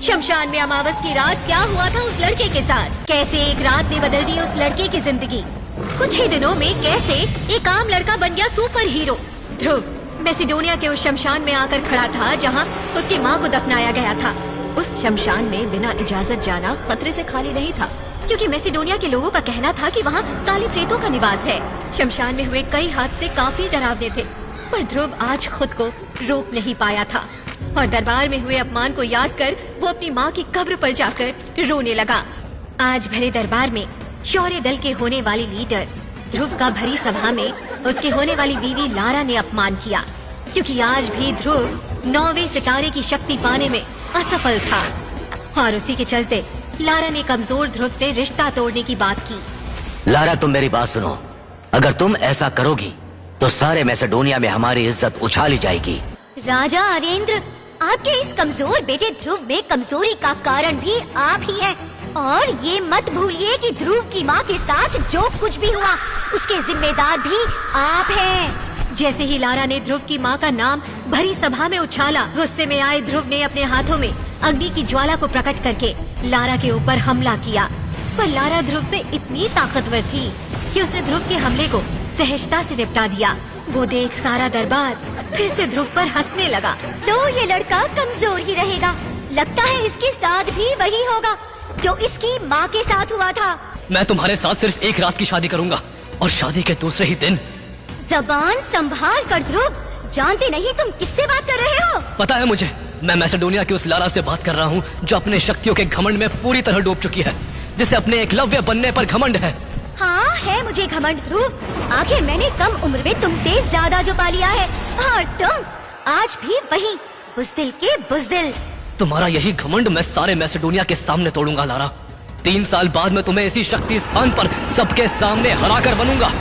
शमशान में अमावस की रात क्या हुआ था उस लड़के के साथ, कैसे एक रात ने बदल दी उस लड़के की जिंदगी, कुछ ही दिनों में कैसे एक आम लड़का बन गया सुपर हीरो। ध्रुव मैसिडोनिया के उस शमशान में आकर खड़ा था जहाँ उसकी माँ को दफनाया गया था। उस शमशान में बिना इजाजत जाना खतरे से खाली नहीं था, क्योंकि मैसिडोनिया के लोगों का कहना था कि वहाँ काले प्रेतों का निवास है। शमशान में हुए कई हादसे काफी डरावने थे, पर ध्रुव आज खुद को रोक नहीं पाया था और दरबार में हुए अपमान को याद कर वो अपनी माँ की कब्र पर जाकर रोने लगा। आज भरे दरबार में शौर्य दल के होने वाली लीडर ध्रुव का भरी सभा में उसकी होने वाली बीवी लारा ने अपमान किया, क्योंकि आज भी ध्रुव 9वें सितारे की शक्ति पाने में असफल था और उसी के चलते लारा ने कमजोर ध्रुव से रिश्ता तोड़ने की बात की। लारा, तुम मेरी बात सुनो। अगर तुम ऐसा करोगी तो सारे मैसेडोनिया में हमारी इज्जत उछाली जाएगी। राजा अरेंद्र, आपके इस कमजोर बेटे ध्रुव में कमजोरी का कारण भी आप ही हैं। और ये मत भूलिए कि ध्रुव की माँ के साथ जो कुछ भी हुआ उसके जिम्मेदार भी आप हैं। जैसे ही लारा ने ध्रुव की माँ का नाम भरी सभा में उछाला, गुस्से में आए ध्रुव ने अपने हाथों में अग्नि की ज्वाला को प्रकट करके लारा के ऊपर हमला किया। पर लारा ध्रुव से इतनी ताकतवर थी कि उसने ध्रुव के हमले को सहजता से निपटा दिया। वो देख सारा दरबार फिर से ध्रुव पर हंसने लगा। तो ये लड़का कमजोर ही रहेगा। लगता है इसके साथ भी वही होगा जो इसकी माँ के साथ हुआ था। मैं तुम्हारे साथ सिर्फ एक रात की शादी करूंगा और शादी के दूसरे ही दिन। जबान संभाल कर ध्रुव, जानते नहीं तुम किससे बात कर रहे हो? पता है मुझे, मैं मैसेडोनिया की उस लारा से बात कर रहा हूँ जो अपने शक्तियों के घमंड में पूरी तरह डूब चुकी है, जिसे अपने एकलव्य बनने पर घमंड है। हाँ है मुझे घमंड ध्रुव। आखिर मैंने कम उम्र में तुमसे ज्यादा जो पा लिया है, और तुम आज भी वही बुज़दिल के बुज़दिल। तुम्हारा यही घमंड मैं सारे मैसेडोनिया के सामने तोड़ूंगा लारा। 3 साल बाद मैं तुम्हें इसी शक्ति स्थान पर सबके सामने हराकर बनूंगा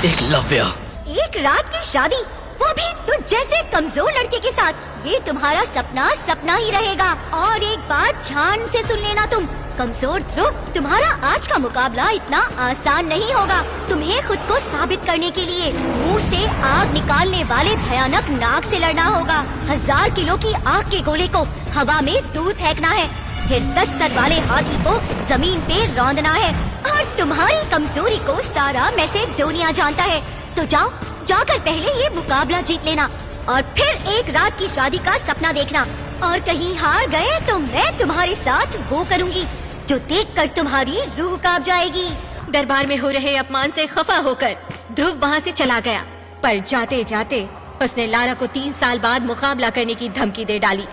एकलव्य। एक रात की शादी, वो भी तुझ जैसे कमजोर लड़के के साथ। ये तुम्हारा सपना सपना ही रहेगा। और एक बात ध्यान से सुन लेना तुम, कमजोर ध्रुव, तुम्हारा आज का मुकाबला इतना आसान नहीं होगा। तुम्हें खुद को साबित करने के लिए मुंह से आग निकालने वाले भयानक नाग से लड़ना होगा। 1000 किलो की आग के गोले को हवा में दूर फेंकना है, फिर 10 सर वाले हाथी को जमीन पे रौंदना है। और तुम्हारी कमजोरी को सारा मैसेडोनिया जानता है। तो जाओ, जाकर पहले ये मुकाबला जीत लेना और फिर एक रात की शादी का सपना देखना। और कहीं हार गए तो मैं तुम्हारे साथ वो करूँगी जो देखकर तुम्हारी रूह कांप जाएगी। दरबार में हो रहे अपमान से खफा होकर ध्रुव वहाँ से चला गया, पर जाते जाते उसने लारा को 3 साल बाद मुकाबला करने की धमकी दे डाली।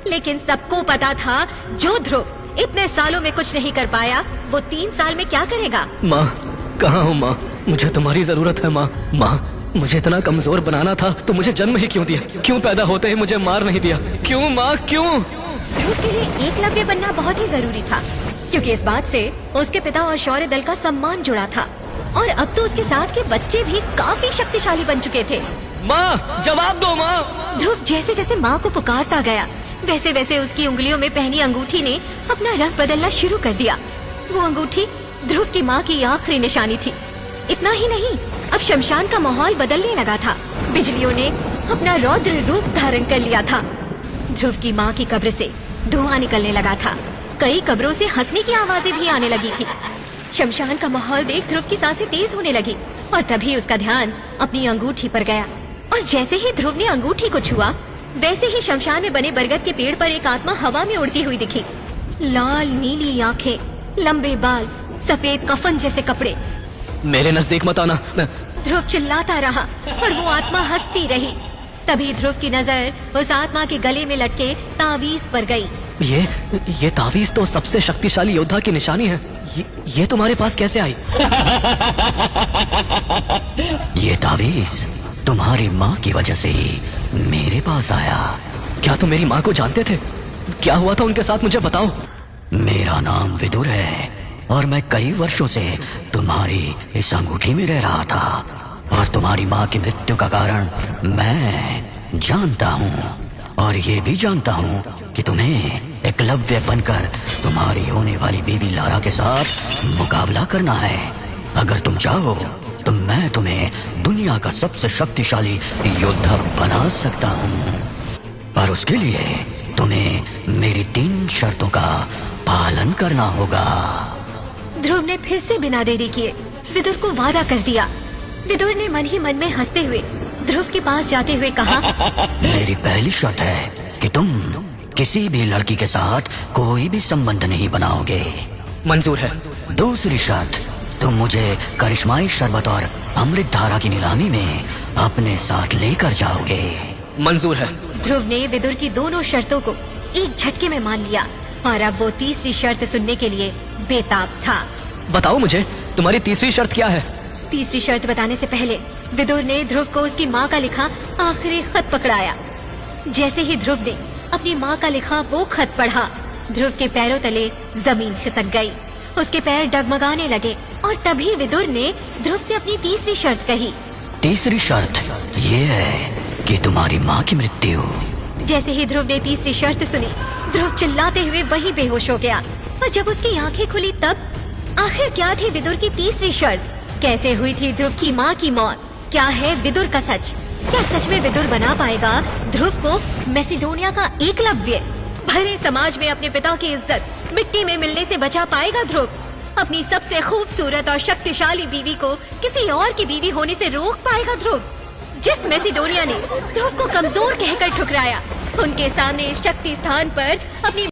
लेकिन सबको पता था जो ध्रुव इतने सालों में कुछ नहीं कर पाया, वो 3 साल में क्या करेगा। माँ, कहाँ हो माँ? मुझे तुम्हारी जरूरत है माँ। माँ, मुझे इतना कमजोर बनाना था तो मुझे जन्म ही क्यों दिया? क्यों पैदा होते ही मुझे मार नहीं दिया? क्यों माँ, क्यों? ध्रुव के लिए एकलव्य बनना बहुत ही जरूरी था, क्योंकि इस बात से उसके पिता और शौर्य दल का सम्मान जुड़ा था। और अब तो उसके साथ के बच्चे भी काफी शक्तिशाली बन चुके थे। माँ, जवाब दो माँ। ध्रुव जैसे जैसे माँ को पुकारता गया, वैसे वैसे उसकी उंगलियों में पहनी अंगूठी ने अपना रंग बदलना शुरू कर दिया। वो अंगूठी ध्रुव की माँ की आखिरी निशानी थी। इतना ही नहीं, अब शमशान का माहौल बदलने लगा था। बिजलियों ने अपना रौद्र रूप धारण कर लिया था। ध्रुव की माँ की कब्र से धुआं निकलने लगा था। कई कब्रों से हंसने की आवाजें भी आने लगी थी। शमशान का माहौल देख ध्रुव की सांसें तेज होने लगी और तभी उसका ध्यान अपनी अंगूठी पर गया। और जैसे ही ध्रुव ने अंगूठी को छुआ, वैसे ही शमशान में बने बरगद के पेड़ पर एक आत्मा हवा में उड़ती हुई दिखी। लाल नीली आंखें, लंबे बाल, सफेद कफन जैसे कपड़े। मेरे नजदीक मत आना। ध्रुव चिल्लाता रहा और वो आत्मा हंसती रही। तभी ध्रुव की नजर उस आत्मा के गले में लटके तावीज पर गई। ये तावीज तो सबसे शक्तिशाली योद्धा की निशानी है। ये तुम्हारे पास कैसे आई? ये तावीज तुम्हारी माँ की वजह से ही मेरे पास आया। क्या तुम मेरी माँ को जानते थे? क्या हुआ था उनके साथ, मुझे बताओ। मेरा नाम विदुर है और मैं कई वर्षों से तुम्हारी इस अंगूठी में रह रहा था, और तुम्हारी माँ की मृत्यु का कारण मैं जानता हूँ। और ये भी जानता हूँ कि तुम्हें एकलव्य बनकर तुम्हारी होने वाली बीवी लारा के साथ मुकाबला करना है। अगर तुम चाहो तो मैं तुम्हें दुनिया का सबसे शक्तिशाली योद्धा बना सकता हूँ, पर उसके लिए तुम्हें मेरी 3 शर्तों का पालन करना होगा। ध्रुव ने फिर से बिना देरी किए विदुर को वादा कर दिया। विदुर ने मन ही मन में हंसते हुए ध्रुव के पास जाते हुए कहा, मेरी पहली शर्त है कि तुम किसी भी लड़की के साथ कोई भी संबंध नहीं बनाओगे। मंजूर है। दूसरी शर्त, तुम मुझे करिश्माई शरबत और अमृत धारा की नीलामी में अपने साथ लेकर जाओगे। मंजूर है। ध्रुव ने विदुर की दोनों शर्तों को एक झटके में मान लिया और अब वो तीसरी शर्त सुनने के लिए बेताब था। बताओ मुझे, तुम्हारी तीसरी शर्त क्या है? तीसरी शर्त बताने से पहले विदुर ने ध्रुव को उसकी माँ का लिखा आखिरी खत पकड़ाया। जैसे ही ध्रुव ने अपनी माँ का लिखा वो खत पढ़ा, ध्रुव के पैरों तले जमीन खिसक गई। उसके पैर डगमगाने लगे और तभी विदुर ने ध्रुव से अपनी तीसरी शर्त कही। तीसरी शर्त ये है कि तुम्हारी माँ की मृत्यु। जैसे ही ध्रुव ने तीसरी शर्त सुनी, ध्रुव चिल्लाते हुए वहीं बेहोश हो गया। और जब उसकी आंखें खुली तब आखिर क्या थी विदुर की तीसरी शर्त? कैसे हुई थी ध्रुव की माँ की मौत? क्या है विदुर का सच? क्या सच में विदुर बना पाएगा ध्रुव को मैसिडोनिया का एकलव्य? भरे समाज में अपने पिता की इज्जत मिट्टी में मिलने से बचा पाएगा ध्रुव? अपनी सबसे खूबसूरत और शक्तिशाली बीवी को किसी और की बीवी होने से रोक पाएगा ध्रुव? जिस मैसिडोनिया ने ध्रुव को कमजोर कहकर ठुकराया, उनके सामने शक्ति स्थान पर अपनी